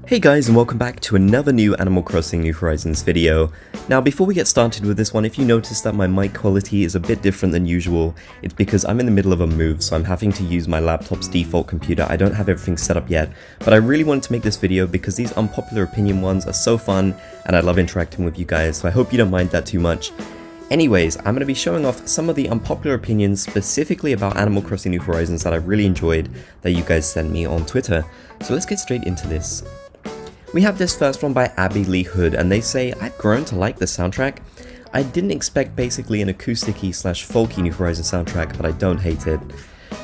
Hey guys, and welcome back to another new Animal Crossing New Horizons video. Now before we get started with this one, if you notice that my mic quality is a bit different than usual, it's because I'm in the middle of a move, so I'm having to use my laptop's default computer. I don't have everything set up yet, but I really wanted to make this video because these unpopular opinion ones are so fun, and I love interacting with you guys, so I hope you don't mind that too much. Anyways, I'm going to be showing off some of the unpopular opinions specifically about Animal Crossing New Horizons that I really enjoyed that you guys sent me on Twitter. So let's get straight into this. We have this first one by Abby Lee Hood, and they say, I've grown to like the soundtrack. I didn't expect basically an acousticy / folky New Horizons soundtrack, but I don't hate it.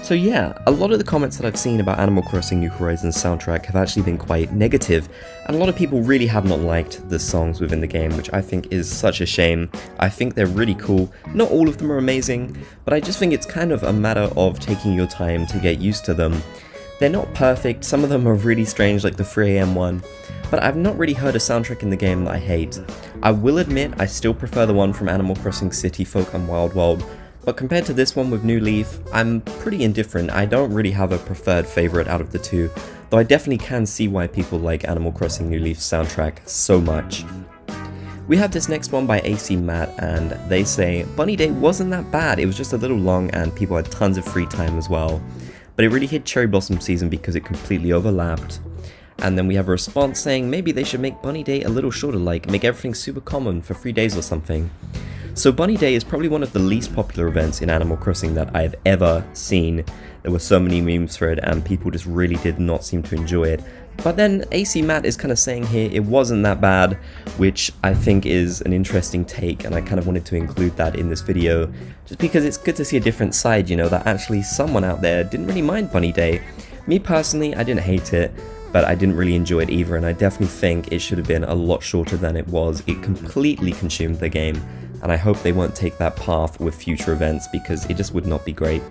So yeah, a lot of the comments that I've seen about Animal Crossing New Horizons soundtrack have actually been quite negative, and a lot of people really have not liked the songs within the game, which I think is such a shame. I think they're really cool. Not all of them are amazing, but I just think it's kind of a matter of taking your time to get used to them. They're not perfect, some of them are really strange, like the 3 AM one, but I've not really heard a soundtrack in the game that I hate. I will admit I still prefer the one from Animal Crossing City Folk and Wild World, but compared to this one with New Leaf, I'm pretty indifferent. I don't really have a preferred favourite out of the two, though I definitely can see why people like Animal Crossing New Leaf's soundtrack so much. We have this next one by AC Matt, and they say, Bunny Day wasn't that bad, it was just a little long and people had tons of free time as well. But it really hit Cherry Blossom season because it completely overlapped. And then we have a response saying maybe they should make Bunny Day a little shorter, like make everything super common for 3 days or something. So Bunny Day is probably one of the least popular events in Animal Crossing that I've ever seen. There were so many memes for it and people just really did not seem to enjoy it. But then AC Matt is kind of saying here it wasn't that bad, which I think is an interesting take, and I kind of wanted to include that in this video, just because it's good to see a different side, you know, that actually someone out there didn't really mind Bunny Day. Me personally, I didn't hate it, but I didn't really enjoy it either, and I definitely think it should have been a lot shorter than it was. It completely consumed the game, and I hope they won't take that path with future events because it just would not be great.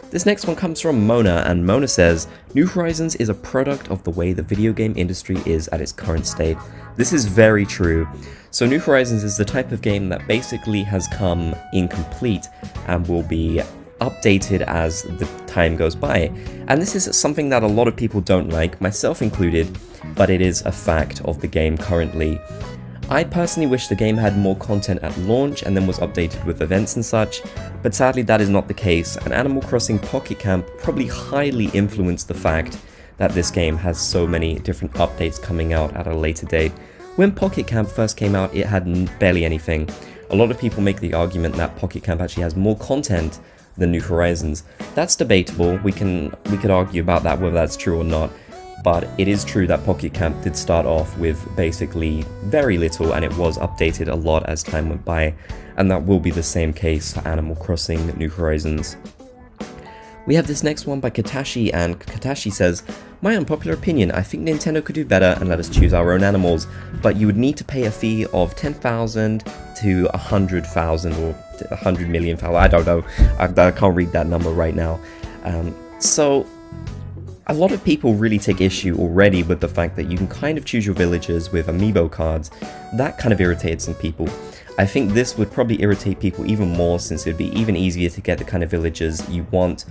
This next one comes from Mona, and Mona says, New Horizons is a product of the way the video game industry is at its current state. This is very true. So New Horizons is the type of game that basically has come incomplete and will be updated as the time goes by. And this is something that a lot of people don't like, myself included, but it is a fact of the game currently. I personally wish the game had more content at launch and then was updated with events and such, but sadly that is not the case, and Animal Crossing Pocket Camp probably highly influenced the fact that this game has so many different updates coming out at a later date. When Pocket Camp first came out, it had barely anything. A lot of people make the argument that Pocket Camp actually has more content than New Horizons. That's debatable, we could argue about that, whether that's true or not. But it is true that Pocket Camp did start off with basically very little, and it was updated a lot as time went by, and that will be the same case for Animal Crossing New Horizons. We have this next one by Katashi, and Katashi says, My unpopular opinion, I think Nintendo could do better and let us choose our own animals, but you would need to pay a fee of 10,000 to 100,000 or 100 million, I don't know, I can't read that number right now. So a lot of people really take issue already with the fact that you can kind of choose your villagers with amiibo cards. That kind of irritates some people. I think this would probably irritate people even more since it would be even easier to get the kind of villagers you want.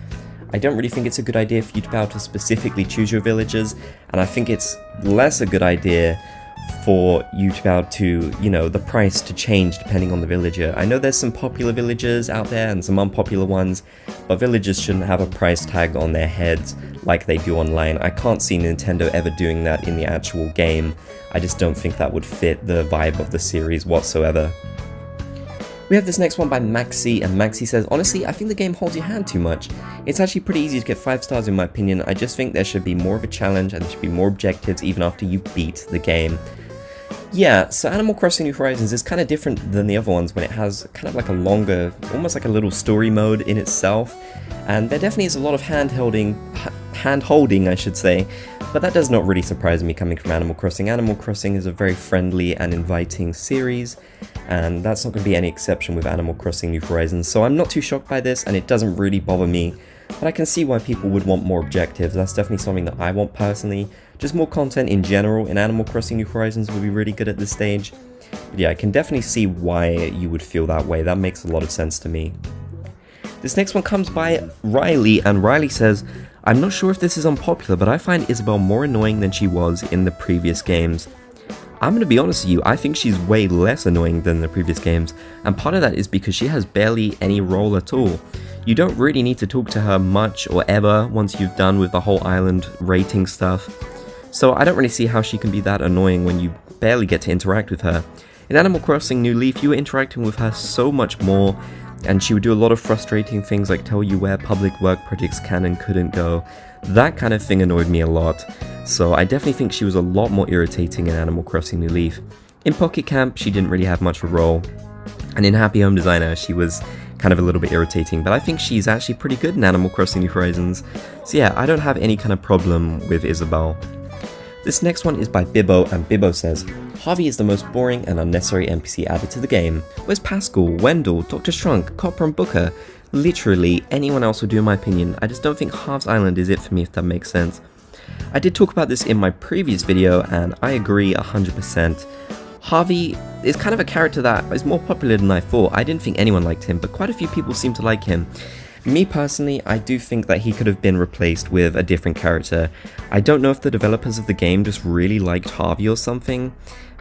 I don't really think it's a good idea for you to be able to specifically choose your villagers, and I think it's less a good idea for you to be able to, you know, the price to change depending on the villager. I know there's some popular villagers out there and some unpopular ones, but villagers shouldn't have a price tag on their heads like they do online. I can't see Nintendo ever doing that in the actual game. I just don't think that would fit the vibe of the series whatsoever. We have this next one by Maxi, and Maxi says, Honestly, I think the game holds your hand too much. It's actually pretty easy to get 5 stars in my opinion. I just think there should be more of a challenge and there should be more objectives even after you beat the game. Yeah, so Animal Crossing New Horizons is kind of different than the other ones when it has kind of like a longer, almost like a little story mode in itself, and there definitely is a lot of hand-holding, I should say, but that does not really surprise me coming from Animal Crossing. Animal Crossing is a very friendly and inviting series, and that's not going to be any exception with Animal Crossing New Horizons, so I'm not too shocked by this, and it doesn't really bother me, but I can see why people would want more objectives. That's definitely something that I want personally. Just more content in general in Animal Crossing New Horizons would be really good at this stage. But yeah, I can definitely see why you would feel that way. That makes a lot of sense to me. This next one comes by Riley, and Riley says, I'm not sure if this is unpopular, but I find Isabelle more annoying than she was in the previous games. I'm going to be honest with you, I think she's way less annoying than the previous games, and part of that is because she has barely any role at all. You don't really need to talk to her much or ever once you've done with the whole island rating stuff, so I don't really see how she can be that annoying when you barely get to interact with her. In Animal Crossing New Leaf, you were interacting with her so much more, and she would do a lot of frustrating things like tell you where public work projects can and couldn't go. That kind of thing annoyed me a lot, so I definitely think she was a lot more irritating in Animal Crossing New Leaf. In Pocket Camp, she didn't really have much of a role, and in Happy Home Designer, she was kind of a little bit irritating, but I think she's actually pretty good in Animal Crossing New Horizons. So yeah, I don't have any kind of problem with Isabelle. This next one is by Bibbo, and Bibbo says, Harvey is the most boring and unnecessary NPC added to the game. Where's Pascal, Wendell, Dr. Shrunk, Copper and Booker? Literally anyone else would do in my opinion. I just don't think Harv's Island is it for me, if that makes sense. I did talk about this in my previous video and I agree 100%. Harvey is kind of a character that is more popular than I thought. I didn't think anyone liked him, but quite a few people seem to like him. Me personally, I do think that he could have been replaced with a different character. I don't know if the developers of the game just really liked Harvey or something,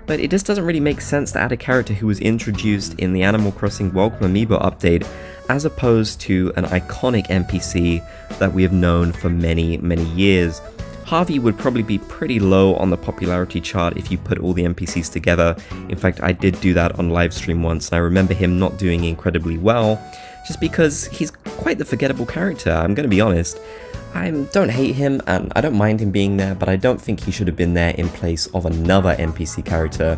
but it just doesn't really make sense to add a character who was introduced in the Animal Crossing Welcome Amiibo update as opposed to an iconic NPC that we have known for many, many years. Harvey would probably be pretty low on the popularity chart if you put all the NPCs together. In fact, I did do that on livestream once, and I remember him not doing incredibly well, just because he's quite the forgettable character, I'm gonna be honest. I don't hate him, and I don't mind him being there, but I don't think he should have been there in place of another NPC character.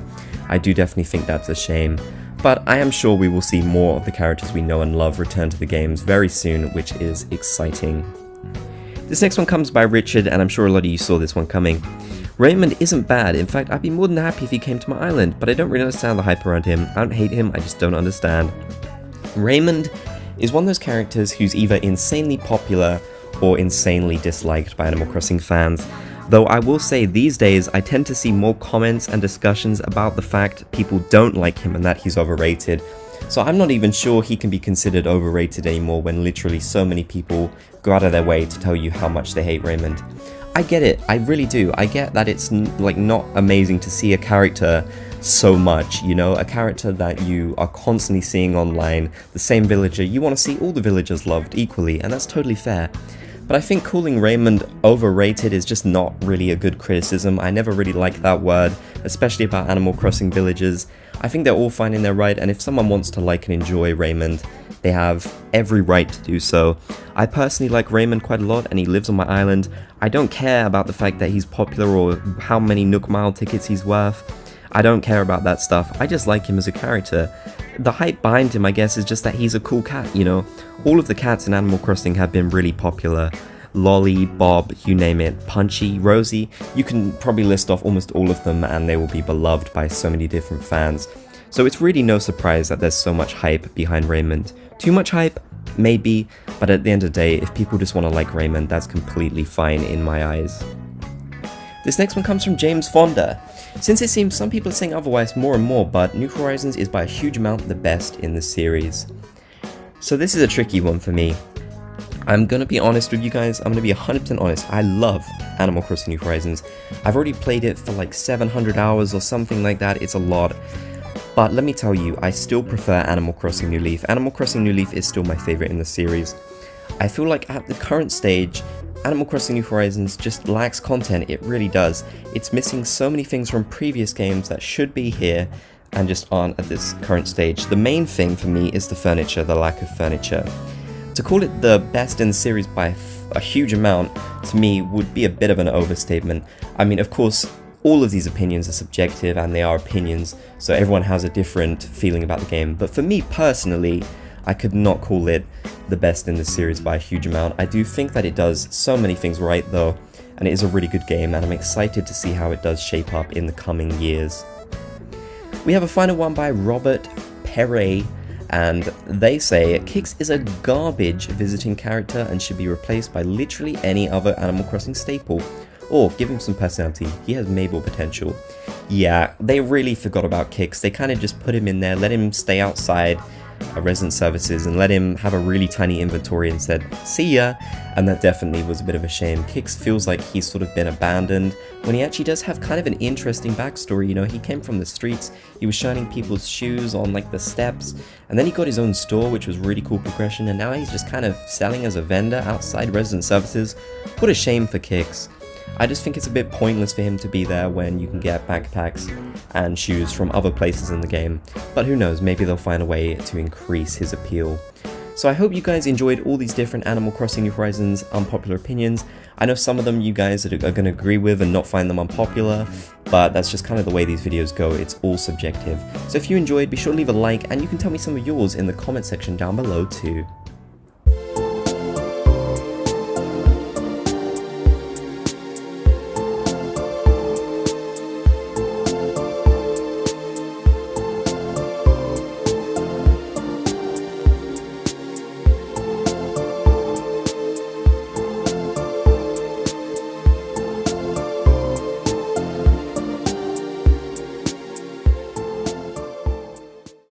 I do definitely think that's a shame. But I am sure we will see more of the characters we know and love return to the games very soon, which is exciting. This next one comes by Richard, and I'm sure a lot of you saw this one coming. Raymond isn't bad. In fact, I'd be more than happy if he came to my island, but I don't really understand the hype around him. I don't hate him, I just don't understand. Raymond is one of those characters who's either insanely popular or insanely disliked by Animal Crossing fans. Though I will say these days I tend to see more comments and discussions about the fact people don't like him and that he's overrated. So I'm not even sure he can be considered overrated anymore when literally so many people go out of their way to tell you how much they hate Raymond. I get it, I really do. I get that it's like not amazing to see a character so much, you know, a character that you are constantly seeing online, the same villager, you want to see all the villagers loved equally, and that's totally fair. But I think calling Raymond overrated is just not really a good criticism. I never really liked that word, especially about Animal Crossing villagers. I think they're all fine in their right, and if someone wants to like and enjoy Raymond, they have every right to do so. I personally like Raymond quite a lot, and he lives on my island. I don't care about the fact that he's popular or how many Nook Mile tickets he's worth. I don't care about that stuff. I just like him as a character. The hype behind him, I guess, is just that he's a cool cat, you know? All of the cats in Animal Crossing have been really popular. Lolly, Bob, you name it, Punchy, Rosie, you can probably list off almost all of them and they will be beloved by so many different fans. So it's really no surprise that there's so much hype behind Raymond. Too much hype? Maybe, but at the end of the day, if people just want to like Raymond, that's completely fine in my eyes. This next one comes from James Fonda. Since it seems some people are saying otherwise more and more, but New Horizons is by a huge amount the best in the series. So this is a tricky one for me. I'm gonna be honest with you guys, I'm gonna be 100% honest. I love Animal Crossing New Horizons. I've already played it for like 700 hours or something like that, it's a lot. But let me tell you, I still prefer Animal Crossing New Leaf. Animal Crossing New Leaf is still my favorite in the series. I feel like at the current stage, Animal Crossing New Horizons just lacks content, it really does. It's missing so many things from previous games that should be here and just aren't at this current stage. The main thing for me is the furniture, the lack of furniture. To call it the best in the series by a huge amount, to me, would be a bit of an overstatement. I mean, of course, all of these opinions are subjective and they are opinions, so everyone has a different feeling about the game. But for me personally, I could not call it the best in the series by a huge amount. I do think that it does so many things right though, and it is a really good game, and I'm excited to see how it does shape up in the coming years. We have a final one by Robert Perret, and they say, Kix is a garbage visiting character and should be replaced by literally any other Animal Crossing staple. Or give him some personality, he has Mabel potential. Yeah, they really forgot about Kix, they kind of just put him in there, let him stay outside, resident services and let him have a really tiny inventory and said, "See ya," and that definitely was a bit of a shame. Kix feels like he's sort of been abandoned when he actually does have kind of an interesting backstory. You know, he came from the streets, he was shining people's shoes on like the steps, and then he got his own store, which was really cool progression, and now he's just kind of selling as a vendor outside resident services. What a shame for Kix. I just think it's a bit pointless for him to be there when you can get backpacks and shoes from other places in the game, but who knows, maybe they'll find a way to increase his appeal. So I hope you guys enjoyed all these different Animal Crossing New Horizons unpopular opinions. I know some of them you guys are going to agree with and not find them unpopular, but that's just kind of the way these videos go. It's all subjective. So if you enjoyed, be sure to leave a like, and you can tell me some of yours in the comment section down below too.